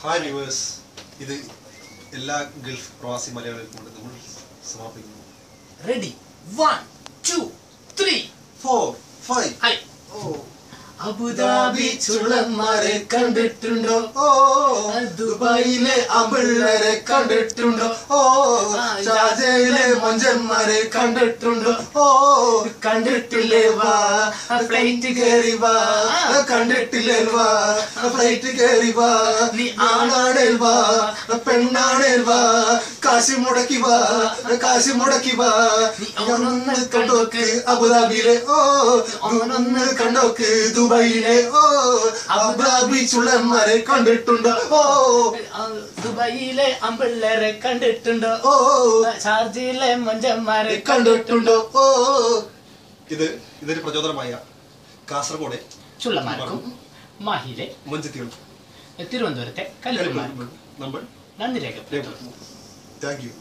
Hi viewers, ഇത് എല്ലാ Gulf പ്രവാസി മലയാളികൾക്കും കൊണ്ട് നമ്മൾ സമാപിക്കുന്നു. Ready 1 2 3 4 5 high. അബുദാബി ചുള്ളന്മാരെ കണ്ടിട്ടുണ്ടോ? ദുബായിലെ അമ്പിള്ളരെ കണ്ടിട്ടുണ്ടോ? ഷാർജയിലെ മൊഞ്ചന്മാരെ കണ്ടിട്ടുണ്ടോ? കണ്ടിട്ടില്ലേ വാ ഫ്ലൈറ്റ് കയറി വാ, കണ്ടിട്ടില്ലേ വാ ഫ്ലൈറ്റ് കയറി വാ. നീ ആണാണേൽ വാ പെണ്ണാണേൽ വാ, കാശി മുടക്കി വാ കാശി മുടക്കി വാ. ഒന്ന് കണ്ടോക്ക് അബുദാബിയിലെ, ഒന്ന് കണ്ടോക്ക് ദുബായിലെ, അബുദാബി ചുള്ളന്മാരെ കണ്ടിട്ടുണ്ടോ? ദുബായിലെ അമ്പിള്ളരെ കണ്ടിട്ടുണ്ടോ? ഷാർജയിലെ മൊഞ്ചന്മാരെ കണ്ടിട്ടുണ്ടോ? ഇതൊരു പ്രചോദനമായ കാസർഗോഡ് ചുള്ളന്മാർക്കും മാഹിയിലെ മൊഞ്ചത്തികൾക്കും തിരുവനന്തപുരത്തെ കല്ലുമാർക്കും നമ്മൾ നന്ദി രേഖപ്പെടുത്തുന്നു. Thank you.